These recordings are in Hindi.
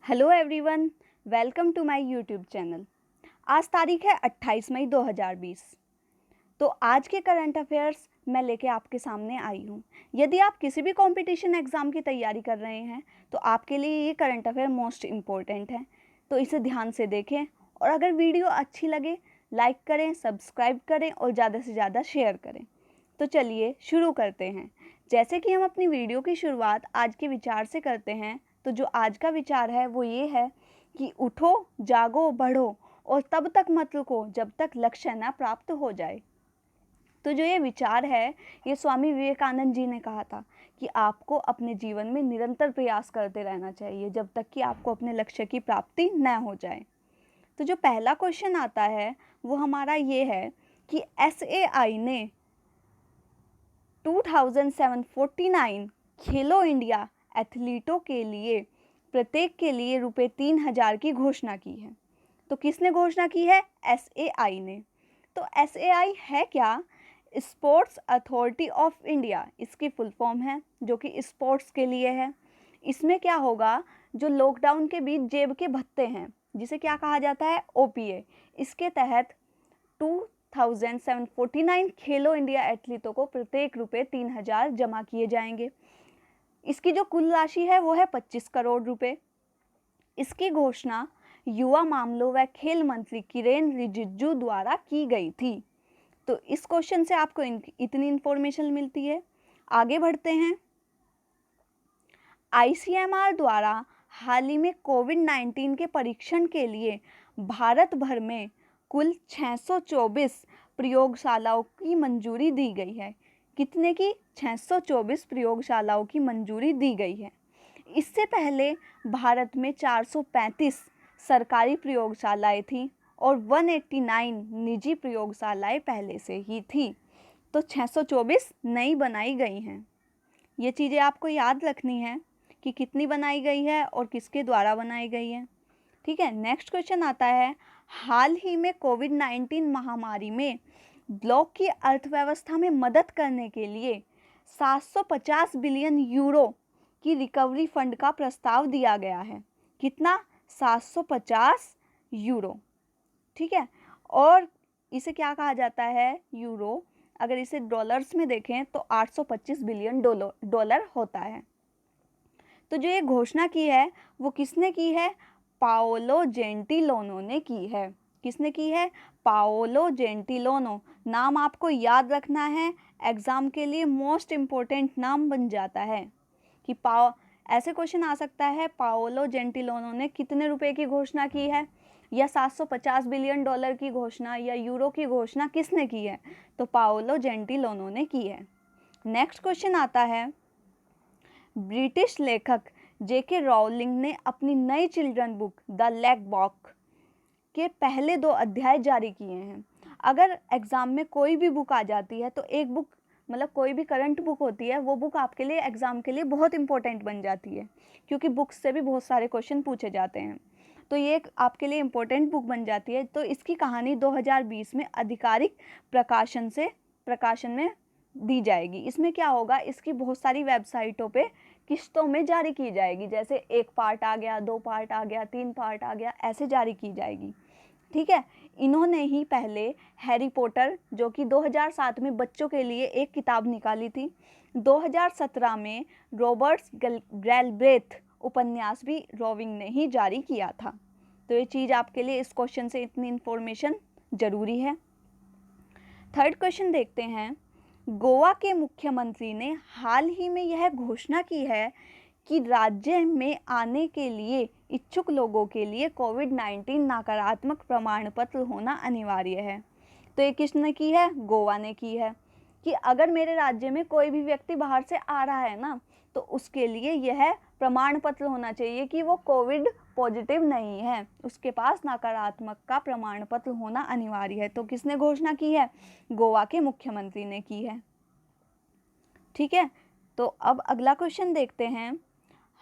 Hello everyone, welcome to my YouTube channel. आज तारीख है 28 मई 2020। तो आज के करंट अफेयर्स मैं लेके आपके सामने आई हूँ। यदि आप किसी भी कंपटीशन एग्ज़ाम की तैयारी कर रहे हैं तो आपके लिए ये करंट अफेयर मोस्ट इम्पोर्टेंट है। तो इसे ध्यान से देखें और अगर वीडियो अच्छी लगे लाइक करें, सब्सक्राइब करें और ज़्यादा से ज़्यादा शेयर करें। तो चलिए शुरू करते हैं। जैसे कि हम अपनी वीडियो की शुरुआत आज के विचार से करते हैं, तो जो आज का विचार है वो ये है कि उठो, जागो, बढ़ो और तब तक मत रुको जब तक लक्ष्य न प्राप्त हो जाए। तो जो ये विचार है, ये स्वामी विवेकानंद जी ने कहा था कि आपको अपने जीवन में निरंतर प्रयास करते रहना चाहिए जब तक कि आपको अपने लक्ष्य की प्राप्ति न हो जाए। तो जो पहला क्वेश्चन आता है वो हमारा ये है कि SAI ने 2749 खेलो इंडिया एथलीटों के लिए प्रत्येक के लिए ₹3000 की घोषणा की है। तो किसने घोषणा की है? SAI ने। तो SAI है क्या? स्पोर्ट्स अथॉरिटी ऑफ इंडिया इसकी फुल फॉर्म है, जो कि स्पोर्ट्स के लिए है। इसमें क्या होगा, जो लॉकडाउन के बीच जेब के भत्ते हैं जिसे क्या कहा जाता है? OPA, इसके तहत 2749 खेलो इंडिया एथलीटों को प्रत्येक ₹3000 जमा किए जाएंगे। इसकी जो कुल राशि है वो है 25 करोड़ रुपए। इसकी घोषणा युवा मामलों व खेल मंत्री किरेन रिजिजू द्वारा की गई थी। तो इस क्वेश्चन से आपको इतनी इंफॉर्मेशन मिलती है। आगे बढ़ते हैं। ICMR द्वारा हाल ही में कोविड-19 के परीक्षण के लिए भारत भर में कुल 624 प्रयोगशालाओं की मंजूरी दी गई है। कितने की? 624 प्रयोगशालाओं की मंजूरी दी गई है। इससे पहले भारत में 435 सरकारी प्रयोगशालाएं थीं और 189 निजी प्रयोगशालाएं पहले से ही थी। तो 624 नई बनाई गई हैं। ये चीज़ें आपको याद रखनी है कि कितनी बनाई गई है और किसके द्वारा बनाई गई है। ठीक है। नेक्स्ट क्वेश्चन आता है, हाल ही में कोविड-19 महामारी में ब्लॉक की अर्थव्यवस्था में मदद करने के लिए 750 बिलियन यूरो की रिकवरी फंड का प्रस्ताव दिया गया है। कितना? 750 यूरो। ठीक है। और इसे क्या कहा जाता है? यूरो। अगर इसे डॉलर्स में देखें तो 825 बिलियन डॉलर होता है। तो जो ये घोषणा की है वो किसने की है? पाओलो जेंटिलोनो ने की है। किसने की है? पाओलो जेंटिलोनो। नाम आपको याद रखना है, एग्जाम के लिए मोस्ट इम्पोर्टेंट नाम बन जाता है कि ऐसे क्वेश्चन आ सकता है, पाओलो जेंटिलोनो ने कितने रुपए की घोषणा की है, या 750 बिलियन डॉलर की घोषणा या यूरो की घोषणा किसने की है? तो पाओलो जेंटिलोनो ने की है। नेक्स्ट क्वेश्चन आता है, ब्रिटिश लेखक JK रॉलिंग ने अपनी नई चिल्ड्रन बुक द लैग बॉक के पहले 2 अध्याय जारी किए हैं। अगर एग्ज़ाम में कोई भी बुक आ जाती है तो एक बुक, मतलब कोई भी करंट बुक होती है, वो बुक आपके लिए एग्ज़ाम के लिए बहुत इंपॉर्टेंट बन जाती है, क्योंकि बुक्स से भी बहुत सारे क्वेश्चन पूछे जाते हैं। तो ये एक आपके लिए इम्पोर्टेंट बुक बन जाती है। तो इसकी कहानी 2020 में आधिकारिक प्रकाशन में दी जाएगी। इसमें क्या होगा, इसकी बहुत सारी वेबसाइटों पे किस्तों में जारी की जाएगी। जैसे 1 पार्ट आ गया, 2 पार्ट आ गया, 3 पार्ट आ गया, ऐसे जारी की जाएगी। ठीक है। इन्होंने ही पहले हैरी पॉटर, जो कि 2007 में बच्चों के लिए एक किताब निकाली थी, 2017 में रॉबर्ट्स गैलब्रेथ उपन्यास भी रॉलिंग ने ही जारी किया था। तो ये चीज़ आपके लिए इस क्वेश्चन से इतनी इन्फॉर्मेशन ज़रूरी है। थर्ड क्वेश्चन देखते हैं, गोवा के मुख्यमंत्री ने हाल ही में यह घोषणा की है कि राज्य में आने के लिए इच्छुक लोगों के लिए कोविड-19 नकारात्मक प्रमाण पत्र होना अनिवार्य है। तो ये किसने की है? गोवा ने की है कि अगर मेरे राज्य में कोई भी व्यक्ति बाहर से आ रहा है ना, तो उसके लिए यह प्रमाण पत्र होना चाहिए कि वो कोविड पॉजिटिव नहीं है, उसके पास नकारात्मक का प्रमाण पत्र होना अनिवार्य है। तो किसने घोषणा की है? गोवा के मुख्यमंत्री ने की है। ठीक है। तो अब अगला क्वेश्चन देखते हैं,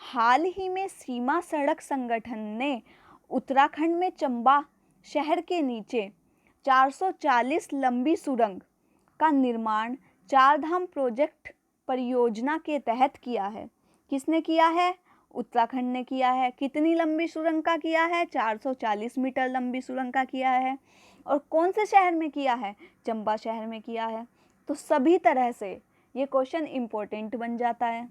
हाल ही में सीमा सड़क संगठन ने उत्तराखंड में चंबा शहर के नीचे 440 लंबी सुरंग का निर्माण चारधाम प्रोजेक्ट परियोजना के तहत किया है। किसने किया है? उत्तराखंड ने किया है। कितनी लंबी सुरंग का किया है? 440 मीटर लंबी सुरंग का किया है। और कौन से शहर में किया है? चंबा शहर में किया है। तो सभी तरह से ये क्वेश्चन इम्पोर्टेंट बन जाता है।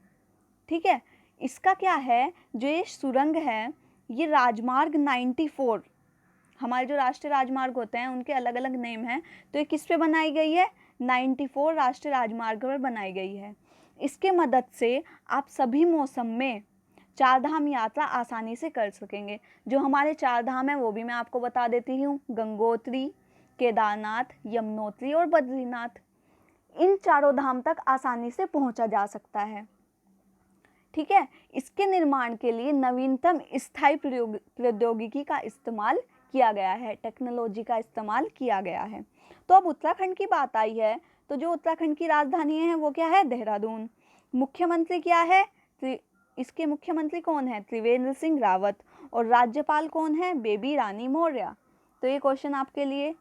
ठीक है, इसका क्या है, जो ये सुरंग है ये राजमार्ग 94, हमारे जो राष्ट्रीय राजमार्ग होते हैं उनके अलग अलग नेम हैं, तो ये किस पे बनाई गई है? 94 राष्ट्रीय राजमार्ग पर बनाई गई है। इसके मदद से आप सभी मौसम में चार धाम यात्रा आसानी से कर सकेंगे। जो हमारे चार धाम हैं वो भी मैं आपको बता देती हूँ, गंगोत्री, केदारनाथ, यमुनोत्री और बद्रीनाथ। इन चारों धाम तक आसानी से पहुंचा जा सकता है। ठीक है, इसके निर्माण के लिए नवीनतम स्थायी प्रौद्योगिकी का इस्तेमाल किया गया है, टेक्नोलॉजी का इस्तेमाल किया गया है। तो अब उत्तराखंड की बात आई है, तो जो उत्तराखंड की राजधानी है वो क्या है? देहरादून। मुख्यमंत्री क्या है? इसके मुख्यमंत्री कौन है? त्रिवेंद्र सिंह रावत। और राज्यपाल कौन है? बेबी रानी मौर्य। तो ये क्वेश्चन आपके लिए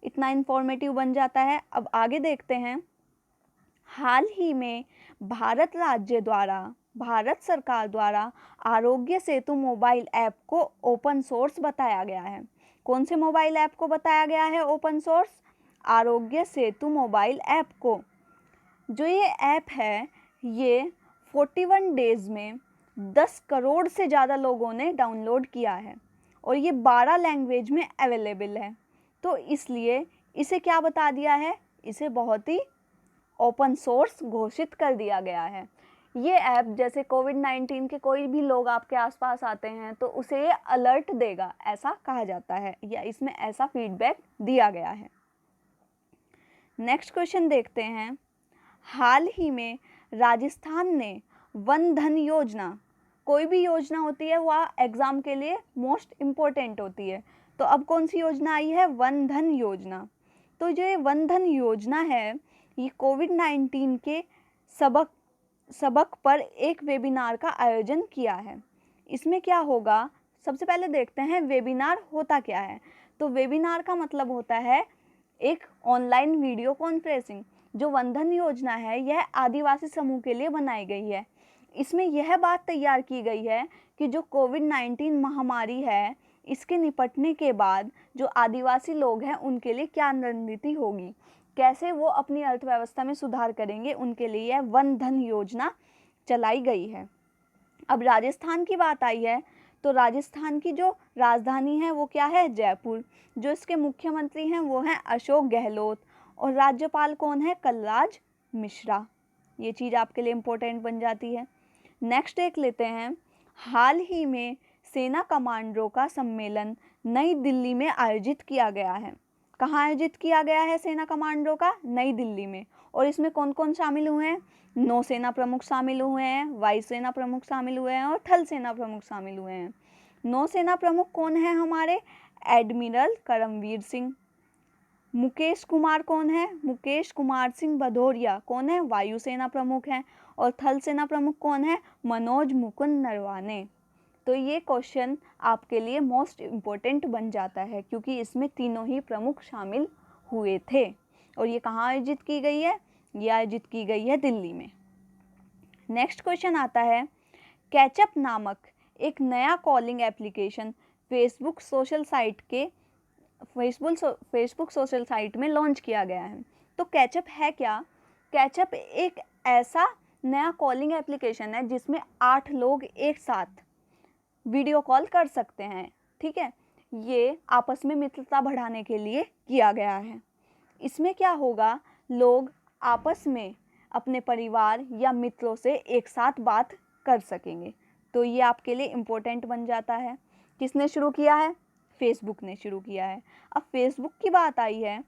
इतना इन्फॉर्मेटिव बन जाता है। अब आगे देखते हैं। हाल ही में भारत सरकार द्वारा आरोग्य सेतु मोबाइल ऐप को ओपन सोर्स बताया गया है। कौन से मोबाइल ऐप को बताया गया है open source? Aarogya Setu mobile app को। जो ये ऐप है ये 41 डेज में 10 करोड़ से ज़्यादा लोगों ने डाउनलोड किया है और ये 12 लैंग्वेज में अवेलेबल है। तो इसलिए इसे क्या बता दिया है? इसे बहुत ही ओपन सोर्स घोषित कर दिया गया है। ये ऐप जैसे कोविड-19 के कोई भी लोग आपके आसपास आते हैं तो उसे ये अलर्ट देगा, ऐसा कहा जाता है, या इसमें ऐसा फीडबैक दिया गया है। नेक्स्ट क्वेश्चन देखते हैं। हाल ही में राजस्थान ने वन धन योजना, कोई भी योजना होती है वह एग्ज़ाम के लिए मोस्ट इम्पोर्टेंट होती है, तो अब कौन सी योजना आई है? वन धन योजना। तो जो ये वन धन योजना है ये कोविड-19 के सबक पर एक वेबिनार का आयोजन किया है। इसमें क्या होगा? सबसे पहले देखते हैं वेबिनार होता क्या है। तो वेबिनार का मतलब होता है एक ऑनलाइन वीडियो कॉन्फ्रेंसिंग। जो वन धन योजना है यह आदिवासी समूह के लिए बनाई गई है। इसमें यह बात तैयार की गई है कि जो कोविड-19 महामारी है इसके निपटने के बाद जो आदिवासी लोग हैं उनके लिए क्या रणनीति होगी, कैसे वो अपनी अर्थव्यवस्था में सुधार करेंगे, उनके लिए यह वन धन योजना चलाई गई है। अब राजस्थान की बात आई है तो राजस्थान की जो राजधानी है वो क्या है? जयपुर। जो इसके मुख्यमंत्री हैं वो हैं अशोक गहलोत और राज्यपाल कौन है? कलराज मिश्रा। ये चीज़ आपके लिए इम्पोर्टेंट बन जाती है। नेक्स्ट देख लेते हैं। हाल ही में सेना कमांडरों का सम्मेलन नई दिल्ली में आयोजित किया गया है। कहाँ आयोजित किया गया है सेना कमांडरों का? नई दिल्ली में। और इसमें कौन कौन शामिल हुए हैं? नौसेना प्रमुख शामिल हुए हैं, वायुसेना प्रमुख शामिल हुए हैं और थल सेना प्रमुख शामिल हुए हैं। नौसेना प्रमुख कौन है हमारे? एडमिरल करमवीर सिंह। मुकेश कुमार कौन है? मुकेश कुमार सिंह भदौरिया कौन है? वायुसेना प्रमुख हैं। और थल सेना प्रमुख कौन है? मनोज मुकुंद नरवाने। तो ये क्वेश्चन आपके लिए मोस्ट इम्पोर्टेंट बन जाता है क्योंकि इसमें तीनों ही प्रमुख शामिल हुए थे। और ये कहाँ आयोजित की गई है? ये आयोजित की गई है दिल्ली में। नेक्स्ट क्वेश्चन आता है। कैचअप नामक एक नया calling application Facebook social site में लॉन्च किया गया है। तो कैचअप है क्या? कैचअप एक ऐसा नया कॉलिंग एप्लीकेशन है जिसमें 8 लोग एक साथ वीडियो कॉल कर सकते हैं। ठीक है, ये आपस में मित्रता बढ़ाने के लिए किया गया है। इसमें क्या होगा? लोग आपस में अपने परिवार या मित्रों से एक साथ बात कर सकेंगे। तो ये आपके लिए इम्पोर्टेंट बन जाता है। किसने शुरू किया है? फेसबुक ने शुरू किया है। अब फेसबुक की बात आई है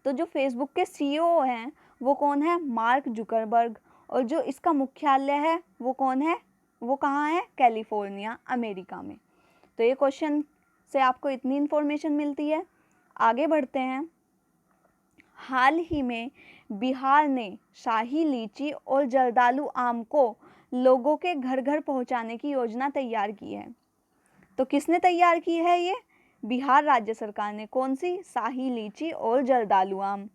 तो जो फेसबुक के सीईओ हैं वो कौन है? Mark Zuckerberg. और जो इसका मुख्यालय है वो कौन है? वो कहाँ है? कैलिफोर्निया, अमेरिका में। तो ये क्वेश्चन से आपको इतनी इन्फॉर्मेशन मिलती है। आगे बढ़ते हैं। हाल ही में बिहार ने शाही लीची और जर्दालू आम को लोगों के घर घर पहुंचाने की योजना तैयार की है। तो किसने तैयार की है ये? बिहार राज्य सरकार ने। कौन सी? शाही लीची और जर्दालू आम।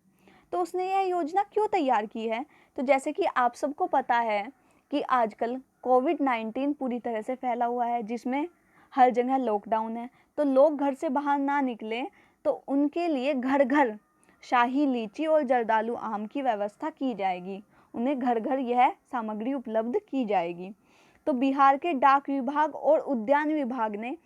तो उसने यह योजना क्यों तैयार की है? तो जैसे कि आप सबको पता है कि आजकल कोविड-19 पूरी तरह से फैला हुआ है, जिसमें हर जगह लॉकडाउन है। तो लोग घर से बाहर ना निकलें, तो उनके लिए घर-घर शाही लीची और जर्दालू आम की व्यवस्था की जाएगी। उन्हें घर-घर यह सामग्री उपलब्ध की जाएगी। तो बिहार के डाक विभाग और उद्यान विभाग ने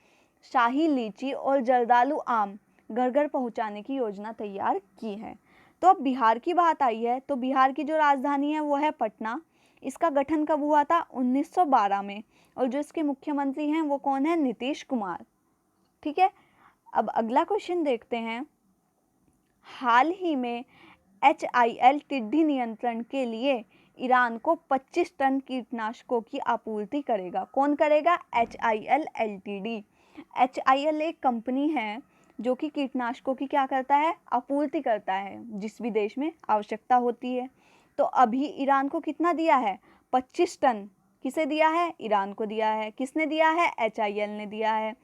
शाही लीची और जर्दालू आम घर-घर पहुंचाने की योजना तैयार की है। तो अब बिहार की बात आई है, तो बिहार की जो राजधानी है वो है पटना। इसका गठन कब हुआ था? 1912 में। और जो इसके मुख्यमंत्री हैं वो कौन है? नीतीश कुमार। ठीक है, अब अगला क्वेश्चन देखते हैं। हाल ही में HIL टिड्डी नियंत्रण के लिए ईरान को 25 टन कीटनाशकों की आपूर्ति करेगा। कौन करेगा? HIL Ltd। HIL एक कंपनी है जो कि कीटनाशकों की क्या करता है? आपूर्ति करता है, जिस भी देश में आवश्यकता होती है। तो अभी ईरान को कितना दिया है? 25 टन। किसे दिया है? ईरान को दिया है। किसने दिया है? HIL ने दिया है।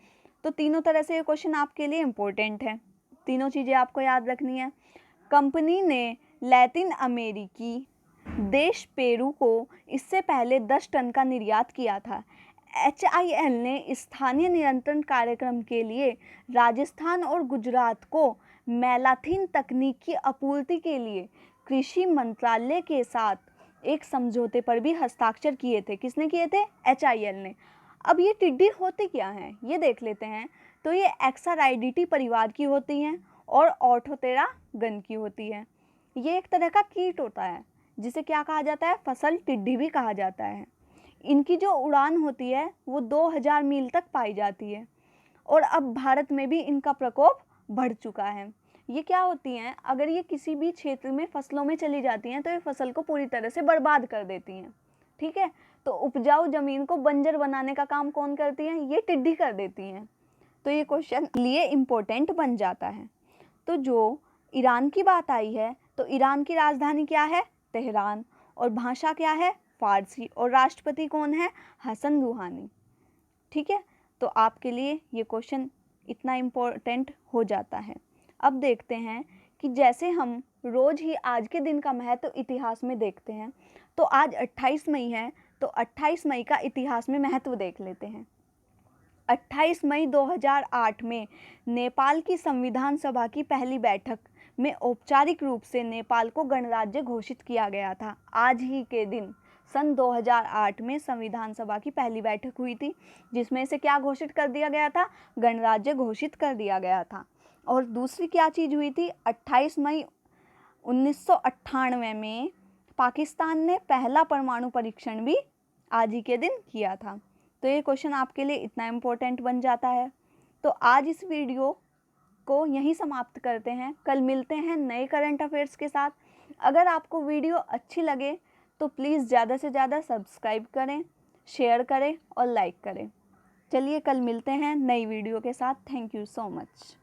तो तीनों तरह से ये क्वेश्चन आपके लिए इम्पोर्टेंट है, तीनों चीज़ें आपको याद रखनी है। कंपनी ने लैटिन अमेरिकी देश पेरू को इससे पहले 10 टन का निर्यात किया था। HIL ने स्थानीय नियंत्रण कार्यक्रम के लिए राजस्थान और गुजरात को मैलाथिन तकनीक की आपूर्ति के लिए कृषि मंत्रालय के साथ एक समझौते पर भी हस्ताक्षर किए थे। किसने किए थे? HIL ने। अब ये टिड्डी होती क्या हैं, ये देख लेते हैं। तो ये एक्साराइडिटी परिवार की होती हैं और ऑर्थोतेरा गण की होती है। ये एक तरह का कीट होता है जिसे क्या कहा जाता है? फसल टिड्डी भी कहा जाता है। इनकी जो उड़ान होती है वो 2000 मील तक पाई जाती है और अब भारत में भी इनका प्रकोप बढ़ चुका है। ये क्या होती हैं? अगर ये किसी भी क्षेत्र में फसलों में चली जाती हैं तो ये फसल को पूरी तरह से बर्बाद कर देती हैं। ठीक है, तो उपजाऊ जमीन को बंजर बनाने का काम कौन करती हैं? ये टिड्डी कर देती हैं। तो ये क्वेश्चन लिए इम्पोर्टेंट बन जाता है। तो जो ईरान की बात आई है, तो ईरान की राजधानी क्या है? तेहरान। और भाषा क्या है? फारसी। और राष्ट्रपति कौन है? हसन रूहानी। ठीक है, तो आपके लिए ये क्वेश्चन इतना इम्पोर्टेंट हो जाता है। अब देखते हैं कि जैसे हम रोज़ ही आज के दिन का महत्व इतिहास में देखते हैं, तो आज 28 मई है, तो 28 मई का इतिहास में महत्व देख लेते हैं। 28 मई 2008 में नेपाल की संविधान सभा की पहली बैठक में औपचारिक रूप से नेपाल को गणराज्य घोषित किया गया था। आज ही के दिन सन 2008 में संविधान सभा की पहली बैठक हुई थी, जिसमें इसे क्या घोषित कर दिया गया था? गणराज्य घोषित कर दिया गया था। और दूसरी क्या चीज़ हुई थी? 28 मई 1998 में पाकिस्तान ने पहला परमाणु परीक्षण भी आज ही के दिन किया था। तो ये क्वेश्चन आपके लिए इतना इम्पोर्टेंट बन जाता है। तो आज इस वीडियो को यहीं समाप्त करते हैं। कल मिलते हैं नए करंट अफेयर्स के साथ। अगर आपको वीडियो अच्छी लगे तो प्लीज़ ज़्यादा से ज़्यादा सब्सक्राइब करें, शेयर करें और लाइक करें। चलिए कल मिलते हैं नई वीडियो के साथ। Thank you so much.